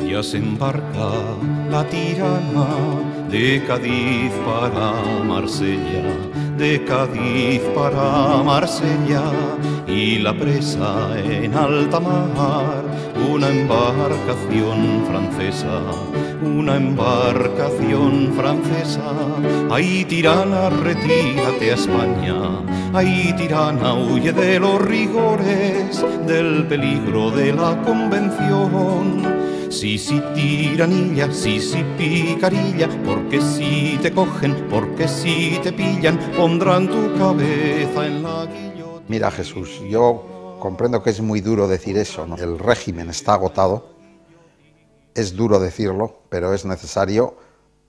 Ya se embarca la tirana de Cádiz para Marsella, de Cádiz para Marsella, y la presa en alta mar, una embarcación francesa, una embarcación francesa. Ay, tirana, retírate a España, ay, tirana, huye de los rigores, del peligro de la Convención. Sí, sí, tiranilla, sí, sí, picarilla, porque si te cogen, porque si te pillan, pondrán tu cabeza en la guillotina. Mira, Jesús, yo comprendo que es muy duro decir eso, ¿no? El régimen está agotado, es duro decirlo, pero es necesario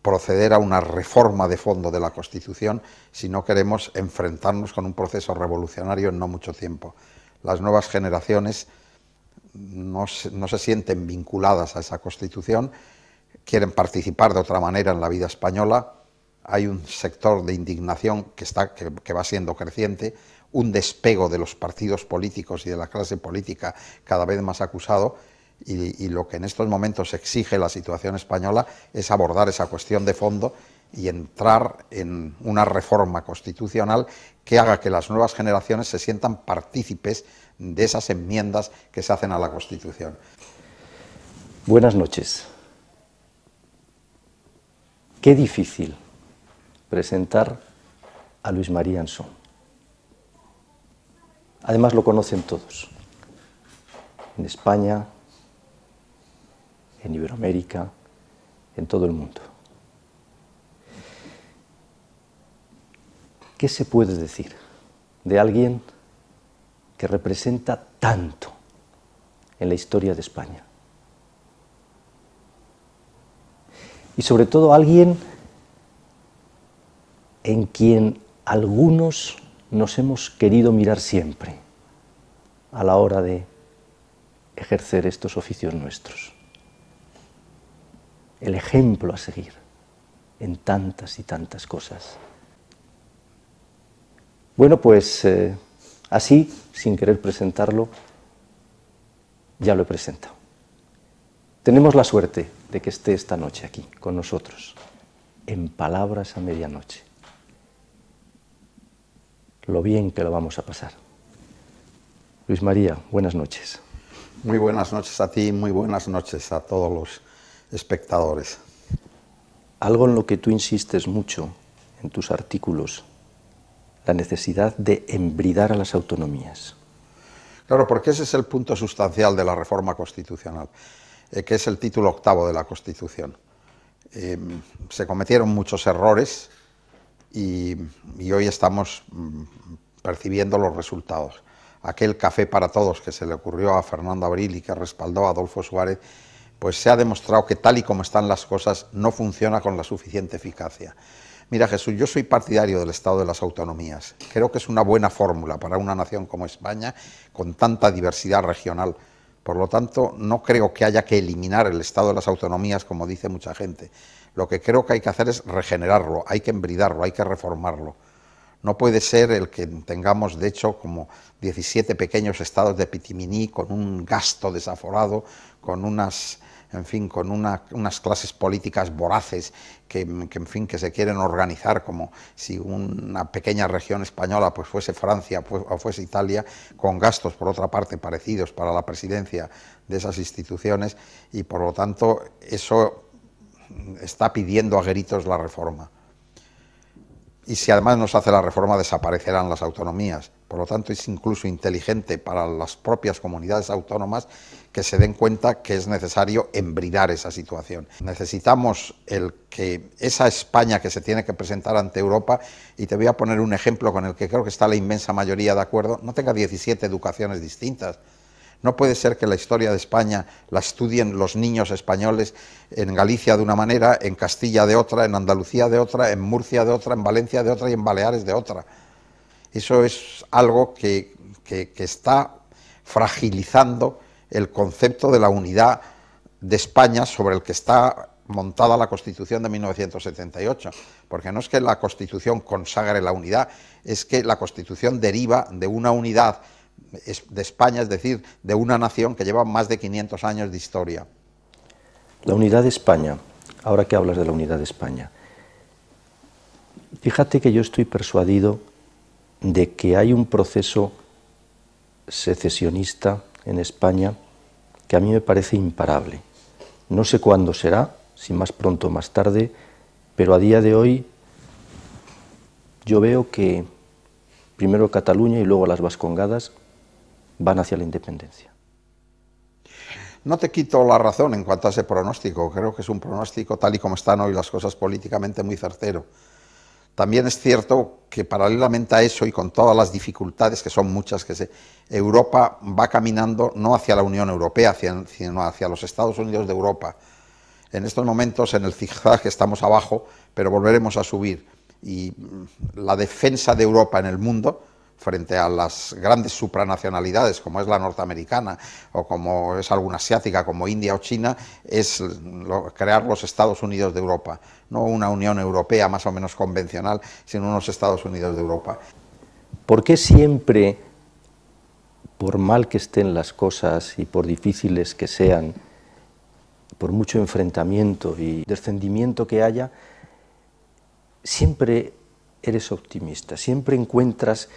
proceder a una reforma de fondo de la Constitución si no queremos enfrentarnos con un proceso revolucionario en no mucho tiempo. Las nuevas generaciones no se sienten vinculadas a esa Constitución, quieren participar de otra manera en la vida española. Hay un sector de indignación que va siendo creciente, un despego de los partidos políticos y de la clase política cada vez más acusado, y lo que en estos momentos exige la situación española es abordar esa cuestión de fondo y entrar en una reforma constitucional que haga que las nuevas generaciones se sientan partícipes de esas enmiendas que se hacen a la Constitución. Buenas noches. Qué difícil presentar a Luis María Ansón. Además lo conocen todos, en España, en Iberoamérica, en todo el mundo. ¿Qué se puede decir de alguien que representa tanto en la historia de España? Y sobre todo alguien en quien algunos nos hemos querido mirar siempre a la hora de ejercer estos oficios nuestros. El ejemplo a seguir en tantas y tantas cosas. Bueno, pues así, sin querer presentarlo, ya lo he presentado. Tenemos la suerte de que esté esta noche aquí con nosotros, en Palabras a Medianoche. Lo bien que lo vamos a pasar. Luis María, buenas noches. Muy buenas noches a ti, muy buenas noches a todos los espectadores. Algo en lo que tú insistes mucho en tus artículos, la necesidad de embridar a las autonomías. Claro, porque ese es el punto sustancial de la reforma constitucional, que es el título octavo de la Constitución. Se cometieron muchos errores y hoy estamos percibiendo los resultados. Aquel café para todos que se le ocurrió a Fernando Abril y que respaldó a Adolfo Suárez, pues se ha demostrado que tal y como están las cosas no funciona con la suficiente eficacia. Mira, Jesús, yo soy partidario del Estado de las Autonomías. Creo que es una buena fórmula para una nación como España, con tanta diversidad regional. Por lo tanto, no creo que haya que eliminar el Estado de las Autonomías, como dice mucha gente. Lo que creo que hay que hacer es regenerarlo, hay que embridarlo, hay que reformarlo. No puede ser el que tengamos, de hecho, como 17 pequeños estados de pitiminí, con un gasto desaforado, con unas clases políticas voraces que se quieren organizar como si una pequeña región española pues fuese Francia o fuese Italia, con gastos, por otra parte, parecidos para la presidencia de esas instituciones, y por lo tanto eso está pidiendo a gritos la reforma. Y si además no se hace la reforma, desaparecerán las autonomías. Por lo tanto, es incluso inteligente para las propias comunidades autónomas que se den cuenta que es necesario embridar esa situación. Necesitamos que esa España que se tiene que presentar ante Europa, y te voy a poner un ejemplo con el que creo que está la inmensa mayoría de acuerdo, no tenga 17 educaciones distintas. No puede ser que la historia de España la estudien los niños españoles en Galicia de una manera, en Castilla de otra, en Andalucía de otra, en Murcia de otra, en Valencia de otra y en Baleares de otra. Eso es algo que está fragilizando el concepto de la unidad de España, sobre el que está montada la Constitución de 1978, porque no es que la Constitución consagre la unidad, es que la Constitución deriva de una unidad de España, es decir, de una nación que lleva más de 500 años de historia. La unidad de España, ahora que hablas de la unidad de España, fíjate que yo estoy persuadido de que hay un proceso secesionista en España que a mí me parece imparable. No sé cuándo será, si más pronto o más tarde, pero a día de hoy yo veo que primero Cataluña y luego las Vascongadas van hacia la independencia. No te quito la razón en cuanto a ese pronóstico, creo que es un pronóstico, tal y como están hoy las cosas políticamente, muy certero. También es cierto que paralelamente a eso y con todas las dificultades, que son muchas, Europa va caminando no hacia la Unión Europea, sino hacia los Estados Unidos de Europa. En estos momentos, en el zigzag, estamos abajo, pero volveremos a subir. Y la defensa de Europa en el mundo, frente a las grandes supranacionalidades, como es la norteamericana, o como es alguna asiática, como India o China, es crear los Estados Unidos de Europa. No una Unión Europea más o menos convencional, sino unos Estados Unidos de Europa. ¿Por qué siempre, por mal que estén las cosas y por difíciles que sean, por mucho enfrentamiento y descendimiento que haya, siempre eres optimista, siempre encuentras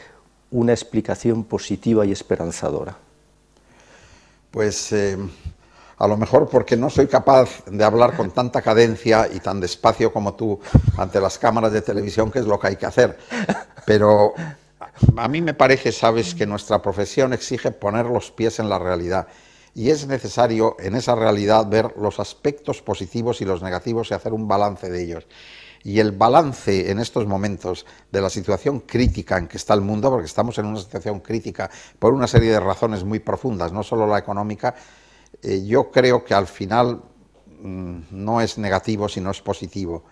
una explicación positiva y esperanzadora? Pues a lo mejor porque no soy capaz de hablar con tanta cadencia y tan despacio como tú ante las cámaras de televisión, que es lo que hay que hacer. Pero a mí me parece, sabes, que nuestra profesión exige poner los pies en la realidad. Y es necesario en esa realidad ver los aspectos positivos y los negativos y hacer un balance de ellos. Y el balance en estos momentos de la situación crítica en que está el mundo, porque estamos en una situación crítica por una serie de razones muy profundas, no solo la económica, yo creo que al final no es negativo, sino es positivo.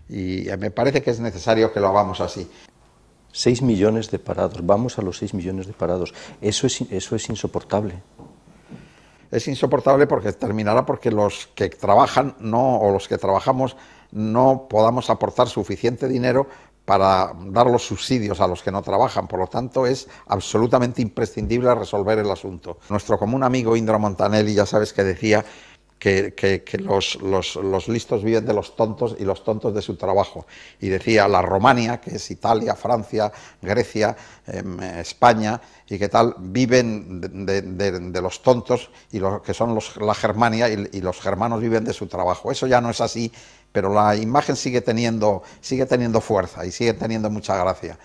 Y me parece que es necesario que lo hagamos así. 6 millones de parados, vamos a los 6 millones de parados. Eso es insoportable. Es insoportable porque terminará porque los que trabajan o los que trabajamos no podamos aportar suficiente dinero para dar los subsidios a los que no trabajan. Por lo tanto, es absolutamente imprescindible resolver el asunto. Nuestro común amigo Indro Montanelli, ya sabes que decía que los listos viven de los tontos y los tontos de su trabajo. Y decía, la Romania, que es Italia, Francia, Grecia, España, y que tal, viven de los tontos, y que son la Germania, y los germanos viven de su trabajo. Eso ya no es así, pero la imagen sigue teniendo fuerza y sigue teniendo mucha gracia.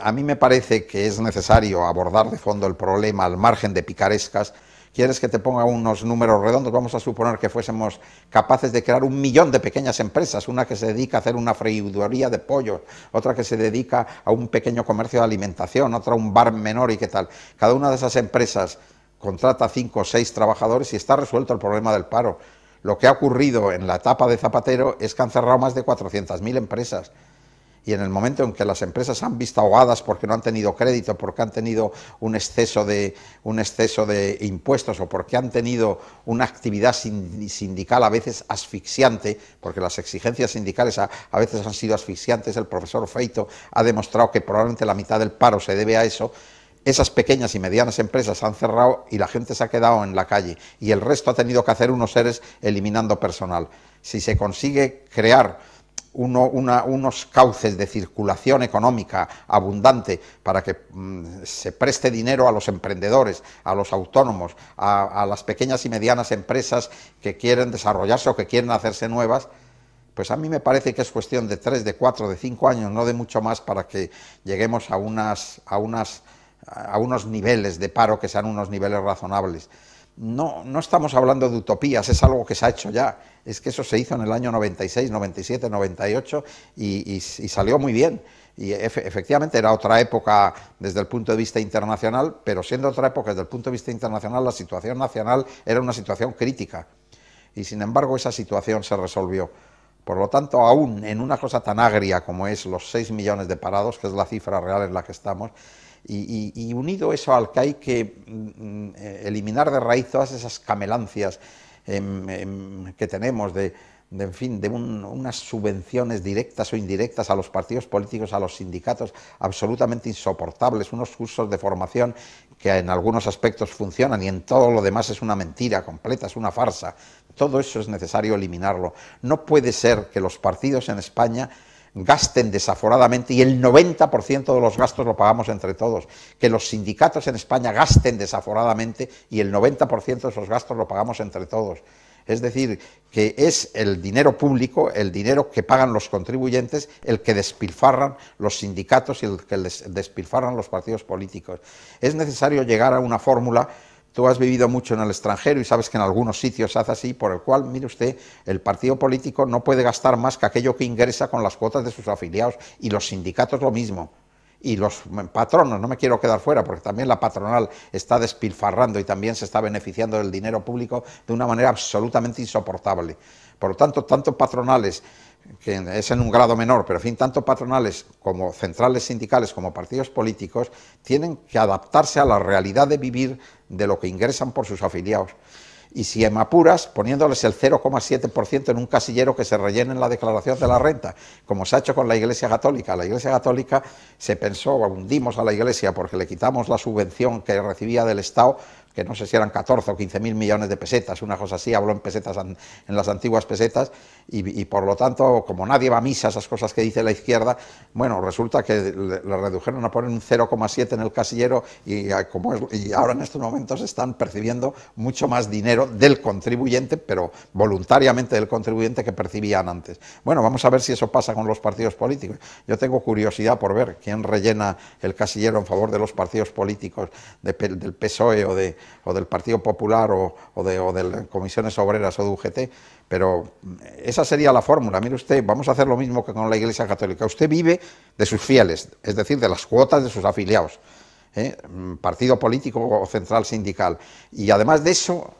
A mí me parece que es necesario abordar de fondo el problema al margen de picarescas. ¿Quieres que te ponga unos números redondos? Vamos a suponer que fuésemos capaces de crear 1 millón de pequeñas empresas, una que se dedica a hacer una freiduría de pollos, otra que se dedica a un pequeño comercio de alimentación, otra a un bar menor y qué tal. Cada una de esas empresas contrata 5 o 6 trabajadores y está resuelto el problema del paro. Lo que ha ocurrido en la etapa de Zapatero es que han cerrado más de 400.000 empresas. Y en el momento en que las empresas han visto ahogadas porque no han tenido crédito, porque han tenido un exceso de impuestos o porque han tenido una actividad sindical a veces asfixiante, porque las exigencias sindicales a veces han sido asfixiantes, el profesor Feito ha demostrado que probablemente la mitad del paro se debe a eso. Esas pequeñas y medianas empresas han cerrado y la gente se ha quedado en la calle y el resto ha tenido que hacer unos ERES eliminando personal. Si se consigue crear unos cauces de circulación económica abundante para que se preste dinero a los emprendedores, a los autónomos, a las pequeñas y medianas empresas que quieren desarrollarse o que quieren hacerse nuevas, pues a mí me parece que es cuestión de 3, de 4, de 5 años, no de mucho más, para que lleguemos a unos niveles de paro que sean unos niveles razonables. No estamos hablando de utopías, es algo que se ha hecho ya. Es que eso se hizo en el año 96, 97, 98 y salió muy bien. Y efectivamente era otra época desde el punto de vista internacional, pero siendo otra época desde el punto de vista internacional, la situación nacional era una situación crítica. Y sin embargo esa situación se resolvió. Por lo tanto, aún en una cosa tan agria como es los 6 millones de parados, que es la cifra real en la que estamos, y unido eso al que hay que eliminar de raíz todas esas camelancias que tenemos en fin, de unas subvenciones directas o indirectas a los partidos políticos, a los sindicatos, absolutamente insoportables, unos cursos de formación que en algunos aspectos funcionan y en todo lo demás es una mentira completa, es una farsa. Todo eso es necesario eliminarlo. No puede ser que los partidos en España gasten desaforadamente, y el 90% de los gastos lo pagamos entre todos, que los sindicatos en España gasten desaforadamente y el 90% de esos gastos lo pagamos entre todos. Es decir, que es el dinero público, el dinero que pagan los contribuyentes, el que despilfarran los sindicatos y el que despilfarran los partidos políticos. Es necesario llegar a una fórmula. Tú has vivido mucho en el extranjero y sabes que en algunos sitios se hace así, por el cual, mire usted, el partido político no puede gastar más que aquello que ingresa con las cuotas de sus afiliados, y los sindicatos lo mismo. Y los patronos, no me quiero quedar fuera, porque también la patronal está despilfarrando y también se está beneficiando del dinero público de una manera absolutamente insoportable. Por lo tanto, tanto patronales, que es en un grado menor, pero en fin, tanto patronales como centrales sindicales como partidos políticos tienen que adaptarse a la realidad de vivir de lo que ingresan por sus afiliados. Y si en apuras, poniéndoles el 0,7% en un casillero que se rellene en la declaración de la renta, como se ha hecho con la Iglesia Católica. La Iglesia Católica se pensó, hundimos a la Iglesia porque le quitamos la subvención que recibía del Estado, que no sé si eran 14 o 15.000 millones de pesetas, una cosa así, hablo en pesetas, en las antiguas pesetas, y por lo tanto, como nadie va a misa, esas cosas que dice la izquierda, bueno, resulta que le redujeron a poner un 0,7 en el casillero, y ahora en estos momentos están percibiendo mucho más dinero del contribuyente, pero voluntariamente del contribuyente, que percibían antes. Bueno, vamos a ver si eso pasa con los partidos políticos. Yo tengo curiosidad por ver quién rellena el casillero en favor de los partidos políticos del PSOE o del Partido Popular o de las comisiones obreras o de UGT, pero esa sería la fórmula. Mire usted, vamos a hacer lo mismo que con la Iglesia Católica. Usted vive de sus fieles, es decir, de las cuotas de sus afiliados, partido político o central sindical, y además de eso,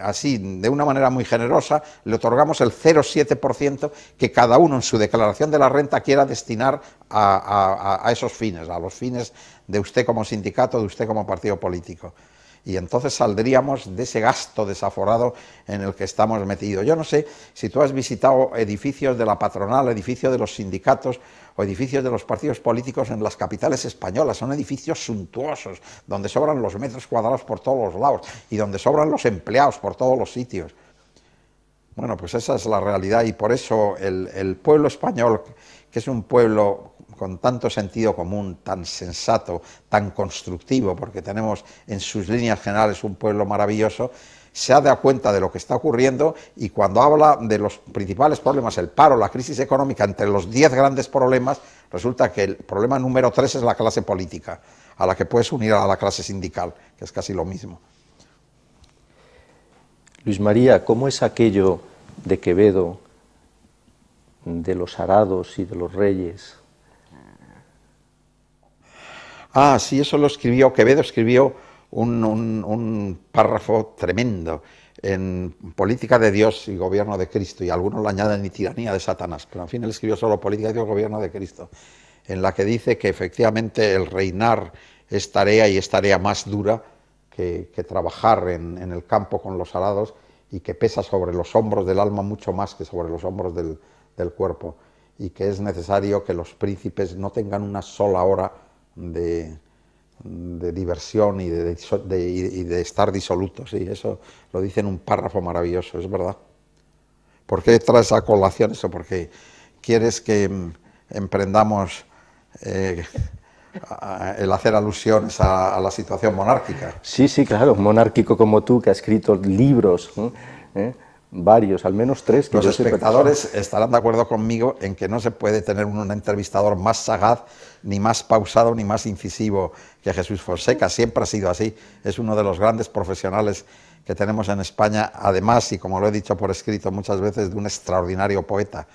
así, de una manera muy generosa, le otorgamos el 0,7% que cada uno en su declaración de la renta quiera destinar a esos fines, a los fines de usted como sindicato, de usted como partido político. Y entonces saldríamos de ese gasto desaforado en el que estamos metidos. Yo no sé si tú has visitado edificios de la patronal, edificios de los sindicatos o edificios de los partidos políticos en las capitales españolas. Son edificios suntuosos, donde sobran los metros cuadrados por todos los lados y donde sobran los empleados por todos los sitios. Bueno, pues esa es la realidad, y por eso el pueblo español, que es un pueblo con tanto sentido común, tan sensato, tan constructivo, porque tenemos en sus líneas generales un pueblo maravilloso, se ha dado cuenta de lo que está ocurriendo, y cuando habla de los principales problemas, el paro, la crisis económica, entre los 10 grandes problemas, resulta que el problema número 3 es la clase política, a la que puedes unir a la clase sindical, que es casi lo mismo. Luis María, ¿cómo es aquello de Quevedo, de los arados y de los reyes? Ah, sí, eso lo escribió, Quevedo escribió un párrafo tremendo en Política de Dios y Gobierno de Cristo, y algunos lo añaden y Tiranía de Satanás, pero en fin él escribió solo Política de Dios y Gobierno de Cristo, en la que dice que efectivamente el reinar es tarea, y es tarea más dura que trabajar en el campo con los arados, y que pesa sobre los hombros del alma mucho más que sobre los hombros del cuerpo, y que es necesario que los príncipes no tengan una sola hora de diversión y de estar disolutos. Y eso lo dice en un párrafo maravilloso, es verdad. ¿Por qué traes a colación eso? Porque quieres que emprendamos el hacer alusiones a la situación monárquica. Sí, sí, claro, un monárquico como tú, que ha escrito libros, varios, al menos 3. Que los espectadores estarán de acuerdo conmigo en que no se puede tener un entrevistador más sagaz, ni más pausado, ni más incisivo que Jesús Fonseca. Siempre ha sido así. Es uno de los grandes profesionales que tenemos en España, además, y como lo he dicho por escrito muchas veces, de un extraordinario poeta.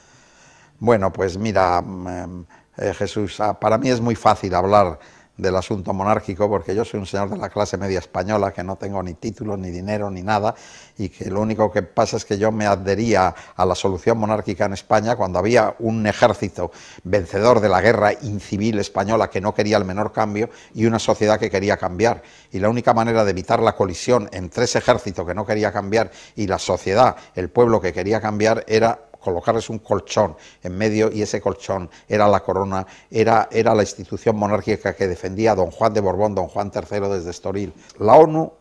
Bueno, pues mira, Jesús, para mí es muy fácil hablar del asunto monárquico, porque yo soy un señor de la clase media española que no tengo ni títulos, ni dinero, ni nada, y que lo único que pasa es que yo me adhería a la solución monárquica en España cuando había un ejército vencedor de la guerra incivil española que no quería el menor cambio y una sociedad que quería cambiar. Y la única manera de evitar la colisión entre ese ejército que no quería cambiar y la sociedad, el pueblo que quería cambiar, era colocarles un colchón en medio, y ese colchón era la corona, era la institución monárquica que defendía don Juan de Borbón, don Juan III desde Estoril. La ONU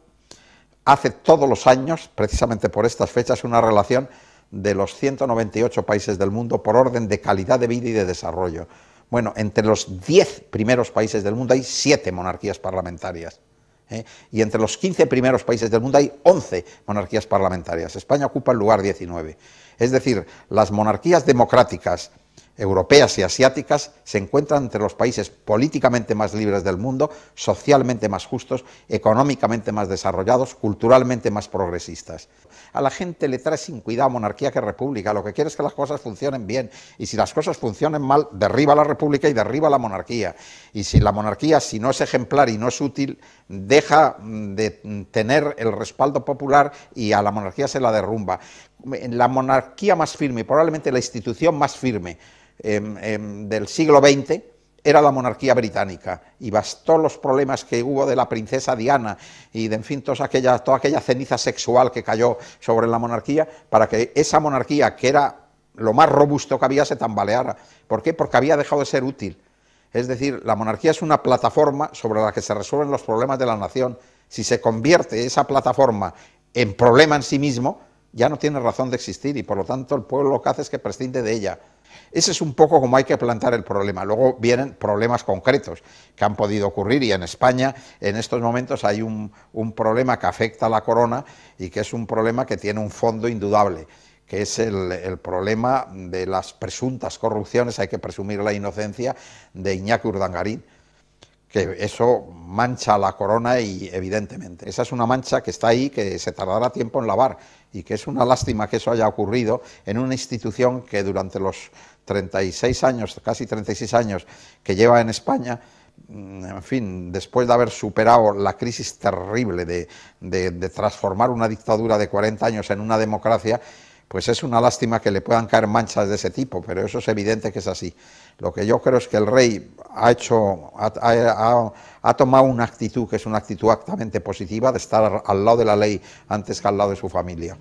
hace todos los años, precisamente por estas fechas, una relación de los 198 países del mundo por orden de calidad de vida y de desarrollo. Bueno, entre los 10 primeros países del mundo hay 7 monarquías parlamentarias. Y entre los 15 primeros países del mundo hay 11 monarquías parlamentarias. España ocupa el lugar 19. Es decir, las monarquías democráticas europeas y asiáticas se encuentran entre los países políticamente más libres del mundo, socialmente más justos, económicamente más desarrollados, culturalmente más progresistas. A la gente le trae sin cuidado monarquía que república, lo que quiere es que las cosas funcionen bien, y si las cosas funcionan mal, derriba la república y derriba la monarquía. Y si la monarquía, si no es ejemplar y no es útil, deja de tener el respaldo popular y a la monarquía se la derrumba. La monarquía más firme, probablemente la institución más firme del siglo XX, era la monarquía británica, y bastó los problemas que hubo de la princesa Diana y de, en fin, toda aquella ceniza sexual que cayó sobre la monarquía para que esa monarquía, que era lo más robusto que había, se tambaleara. ¿Por qué? Porque había dejado de ser útil. Es decir, la monarquía es una plataforma sobre la que se resuelven los problemas de la nación. Si se convierte esa plataforma en problema en sí mismo, ya no tiene razón de existir, y por lo tanto el pueblo lo que hace es que prescinde de ella. Ese es un poco como hay que plantear el problema. Luego vienen problemas concretos que han podido ocurrir, y en España en estos momentos hay un problema que afecta a la corona y que es un problema que tiene un fondo indudable, que es el problema de las presuntas corrupciones, hay que presumir la inocencia, de Iñaki Urdangarín, que eso mancha a la corona, y evidentemente esa es una mancha que está ahí, que se tardará tiempo en lavar, y que es una lástima que eso haya ocurrido en una institución que durante los 36 años, casi 36 años que lleva en España, en fin, después de haber superado la crisis terrible de transformar una dictadura de 40 años en una democracia, pues es una lástima que le puedan caer manchas de ese tipo, pero eso es evidente que es así. Lo que yo creo es que el rey ha tomado una actitud que es una actitud actamente positiva, de estar al lado de la ley antes que al lado de su familia.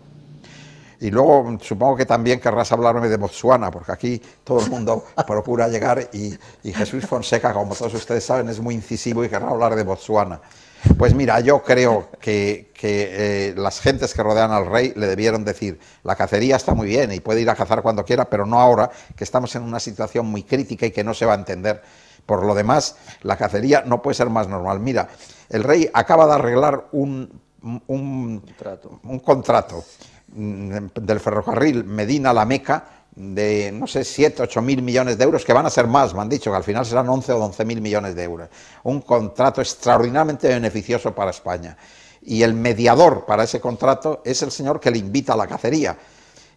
Y luego supongo que también querrás hablarme de Botsuana, porque aquí todo el mundo procura llegar, y Jesús Fonseca, como todos ustedes saben, es muy incisivo y querrá hablar de Botsuana. Pues mira, yo creo que las gentes que rodean al rey le debieron decir: la cacería está muy bien y puede ir a cazar cuando quiera, pero no ahora, que estamos en una situación muy crítica y que no se va a entender. Por lo demás, la cacería no puede ser más normal. Mira, el rey acaba de arreglar un contrato del ferrocarril Medina-La Meca de, no sé, 7, 8 mil millones de euros, que van a ser más, me han dicho, que al final serán 11 o 11 mil millones de euros. Un contrato extraordinariamente beneficioso para España. Y el mediador para ese contrato es el señor que le invita a la cacería.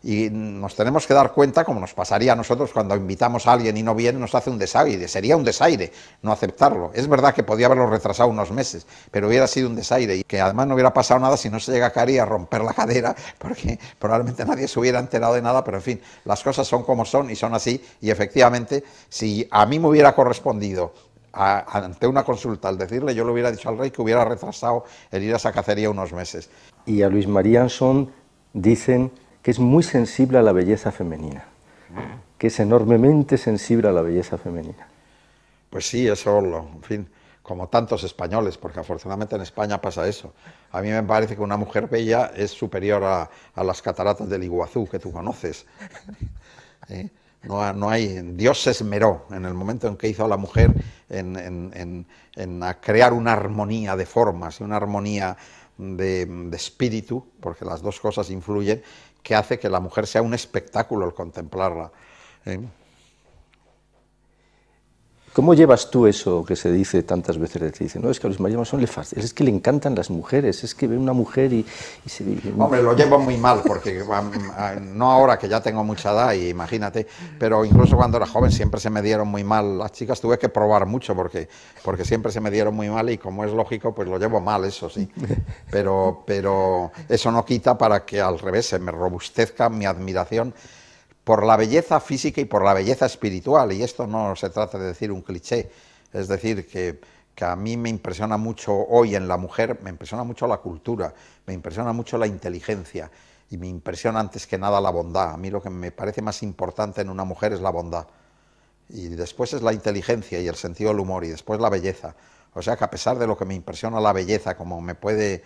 Y nos tenemos que dar cuenta, como nos pasaría a nosotros cuando invitamos a alguien y no viene, nos hace un desaire. Sería un desaire no aceptarlo. Es verdad que podía haberlo retrasado unos meses, pero hubiera sido un desaire, y que además no hubiera pasado nada si no se llega a caer y a romper la cadera, porque probablemente nadie se hubiera enterado de nada. Pero en fin, las cosas son como son y son así, y efectivamente, si a mí me hubiera correspondido ante una consulta al decirle, yo le hubiera dicho al rey que hubiera retrasado el ir a esa cacería unos meses. Y a Luis María Anson dicen que es muy sensible a la belleza femenina, que es enormemente sensible a la belleza femenina. Pues sí, eso, en fin, como tantos españoles, porque afortunadamente en España pasa eso. A mí me parece que una mujer bella es superior a las cataratas del Iguazú, que tú conoces. No hay, Dios se esmeró en el momento en que hizo a la mujer en crear una armonía de formas y una armonía de espíritu, porque las dos cosas influyen, que hace que la mujer sea un espectáculo el contemplarla. ¿Cómo llevas tú eso que se dice tantas veces? Te dicen, no, es que a Luis María Masón es que le encantan las mujeres, es que ve una mujer y se... Hombre, lo llevo muy mal, porque no ahora que ya tengo mucha edad, y imagínate, pero incluso cuando era joven siempre se me dieron muy mal las chicas, tuve que probar mucho porque siempre se me dieron muy mal y como es lógico, pues lo llevo mal, eso sí. Pero eso no quita para que al revés se me robustezca mi admiración por la belleza física y por la belleza espiritual, y esto no se trata de decir un cliché, es decir, que a mí me impresiona mucho hoy en la mujer, me impresiona mucho la cultura, me impresiona mucho la inteligencia, y me impresiona antes que nada la bondad. A mí lo que me parece más importante en una mujer es la bondad, y después es la inteligencia y el sentido del humor, y después la belleza. O sea que a pesar de lo que me impresiona la belleza, como me puedo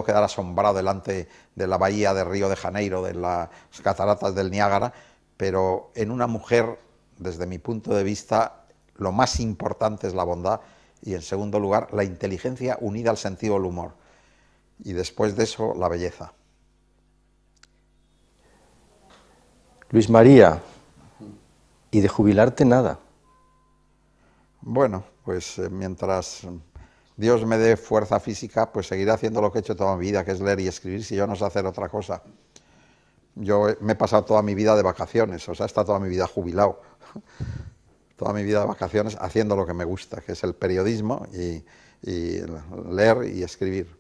quedar asombrado delante de la bahía de Río de Janeiro, de las cataratas del Niágara, pero en una mujer, desde mi punto de vista, lo más importante es la bondad y, en segundo lugar, la inteligencia unida al sentido del humor. Y después de eso, la belleza. Luis María, ¿y de jubilarte nada? Bueno, pues mientras Dios me dé fuerza física, pues seguiré haciendo lo que he hecho toda mi vida, que es leer y escribir, si yo no sé hacer otra cosa. Yo me he pasado toda mi vida de vacaciones, o sea, he estado toda mi vida jubilado, toda mi vida de vacaciones haciendo lo que me gusta, que es el periodismo y leer y escribir.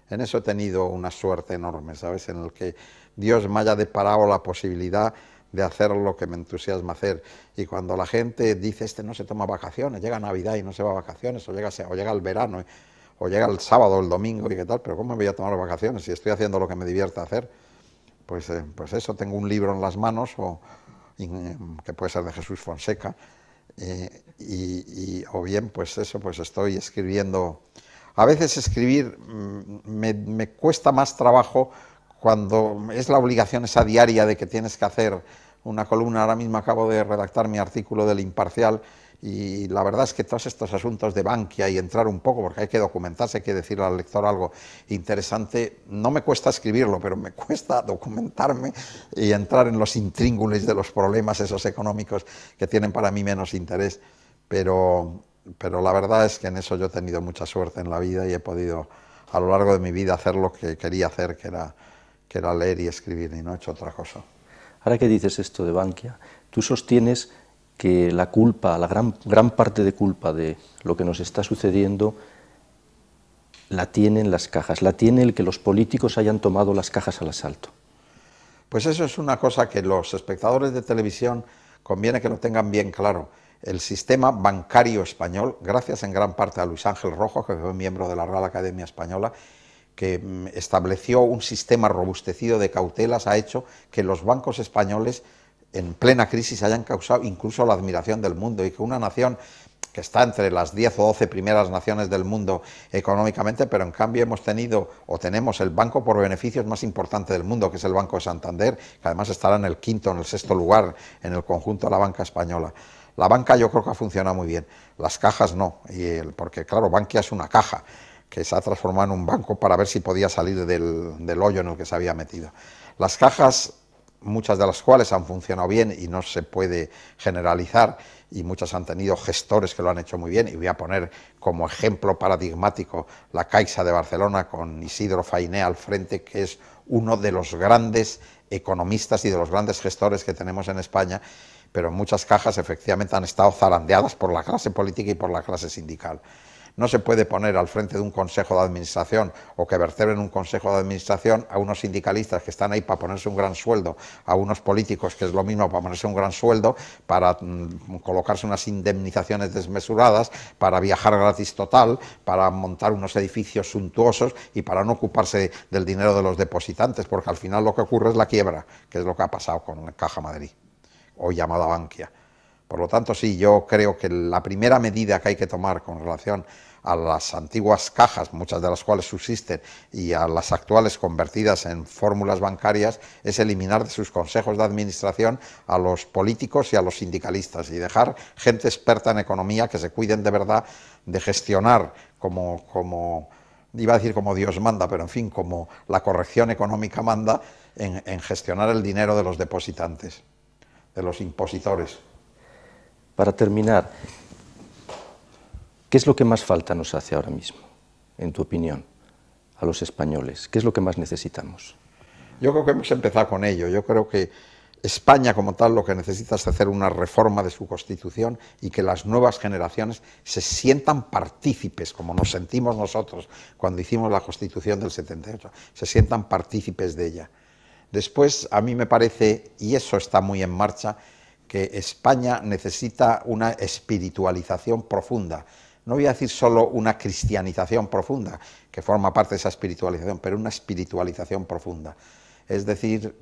En eso he tenido una suerte enorme, ¿sabes?, en el que Dios me haya deparado la posibilidad de hacer lo que me entusiasma hacer. Y cuando la gente dice, este no se toma vacaciones, llega Navidad y no se va a vacaciones, o llega el verano, o llega el sábado o el domingo y qué tal, pero ¿cómo me voy a tomar vacaciones si estoy haciendo lo que me divierte hacer? Pues eso, tengo un libro en las manos, que puede ser de Jesús Fonseca, o bien, pues eso, pues estoy escribiendo. A veces escribir me cuesta más trabajo cuando es la obligación esa diaria de que tienes que hacer una columna. Ahora mismo acabo de redactar mi artículo del Imparcial y la verdad es que todos estos asuntos de Bankia y entrar un poco, porque hay que documentarse, hay que decirle al lector algo interesante, no me cuesta escribirlo, pero me cuesta documentarme y entrar en los intríngulis de los problemas esos económicos que tienen para mí menos interés, pero la verdad es que en eso yo he tenido mucha suerte en la vida y he podido a lo largo de mi vida hacer lo que quería hacer, que era leer y escribir, y no he hecho otra cosa. Ahora que dices esto de Bankia, tú sostienes que la culpa, la gran parte de culpa de lo que nos está sucediendo la tienen las cajas, la tiene el que los políticos hayan tomado las cajas al asalto. Pues eso es una cosa que los espectadores de televisión conviene que lo tengan bien claro. El sistema bancario español, gracias en gran parte a Luis Ángel Rojo, que fue miembro de la Real Academia Española, que estableció un sistema robustecido de cautelas, ha hecho que los bancos españoles en plena crisis hayan causado incluso la admiración del mundo, y que una nación que está entre las 10 o 12 primeras naciones del mundo económicamente, pero en cambio hemos tenido o tenemos el banco por beneficios más importante del mundo, que es el Banco de Santander, que además estará en el quinto, en el sexto lugar en el conjunto de la banca española. La banca yo creo que ha funcionado muy bien, las cajas no, porque claro, Bankia es una caja que se ha transformado en un banco para ver si podía salir del hoyo en el que se había metido. Las cajas, muchas de las cuales han funcionado bien y no se puede generalizar, y muchas han tenido gestores que lo han hecho muy bien, y voy a poner como ejemplo paradigmático la Caixa de Barcelona con Isidro Fainé al frente, que es uno de los grandes economistas y de los grandes gestores que tenemos en España, pero muchas cajas efectivamente han estado zarandeadas por la clase política y por la clase sindical. No se puede poner al frente de un consejo de administración o que vertebren un consejo de administración a unos sindicalistas que están ahí para ponerse un gran sueldo, a unos políticos que es lo mismo para ponerse un gran sueldo, para colocarse unas indemnizaciones desmesuradas, para viajar gratis total, para montar unos edificios suntuosos y para no ocuparse del dinero de los depositantes, porque al final lo que ocurre es la quiebra, que es lo que ha pasado con la Caja Madrid, hoy llamada Bankia. Por lo tanto, sí, yo creo que la primera medida que hay que tomar con relación a las antiguas cajas, muchas de las cuales subsisten, y a las actuales convertidas en fórmulas bancarias, es eliminar de sus consejos de administración a los políticos y a los sindicalistas, y dejar gente experta en economía que se cuiden de verdad de gestionar como iba a decir como Dios manda, pero en fin, como la corrección económica manda, en gestionar el dinero de los depositantes, de los impositores. para terminar, ¿qué es lo que más falta nos hace ahora mismo, en tu opinión, a los españoles? ¿Qué es lo que más necesitamos? Yo creo que hemos empezado con ello. Yo creo que España como tal lo que necesita es hacer una reforma de su Constitución y que las nuevas generaciones se sientan partícipes, como nos sentimos nosotros cuando hicimos la Constitución del 78, se sientan partícipes de ella. Después, a mí me parece, y eso está muy en marcha, que España necesita una espiritualización profunda. No voy a decir solo una cristianización profunda, que forma parte de esa espiritualización, pero una espiritualización profunda. Es decir,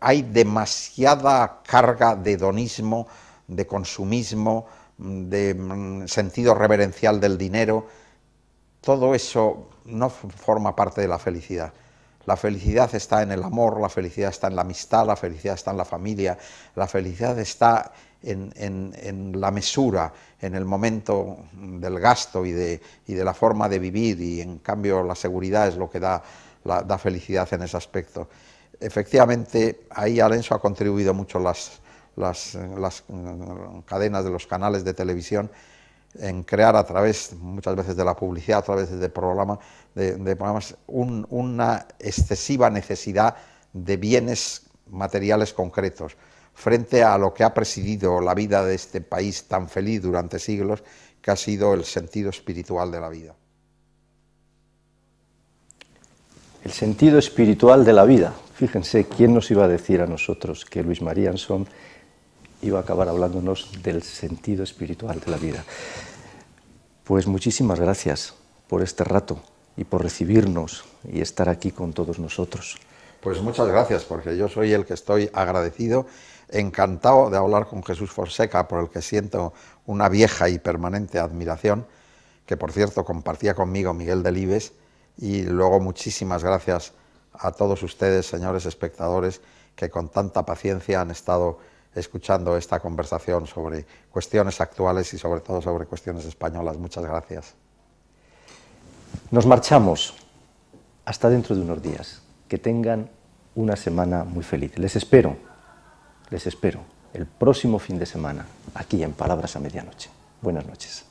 hay demasiada carga de hedonismo, de consumismo, de sentido reverencial del dinero. Todo eso no forma parte de la felicidad. La felicidad está en el amor, la felicidad está en la amistad, la felicidad está en la familia, la felicidad está en la mesura, en el momento del gasto y de la forma de vivir, y en cambio la seguridad es lo que da felicidad en ese aspecto. Efectivamente, ahí Alenso ha contribuido mucho las cadenas de los canales de televisión en crear a través, muchas veces de la publicidad, a través de programas, una excesiva necesidad de bienes materiales concretos, frente a lo que ha presidido la vida de este país tan feliz durante siglos, que ha sido el sentido espiritual de la vida. El sentido espiritual de la vida. Fíjense, ¿quién nos iba a decir a nosotros que Luis María Ansón iba a acabar hablándonos del sentido espiritual de la vida? Pues muchísimas gracias por este rato y por recibirnos y estar aquí con todos nosotros. Pues muchas gracias, porque yo soy el que estoy agradecido, encantado de hablar con Jesús Fonseca, por el que siento una vieja y permanente admiración, que por cierto compartía conmigo Miguel Delibes, y luego muchísimas gracias a todos ustedes, señores espectadores, que con tanta paciencia han estado escuchando esta conversación sobre cuestiones actuales y sobre todo sobre cuestiones españolas. Muchas gracias. Nos marchamos hasta dentro de unos días. Que tengan una semana muy feliz. Les espero el próximo fin de semana aquí en Palabras a Medianoche. Buenas noches.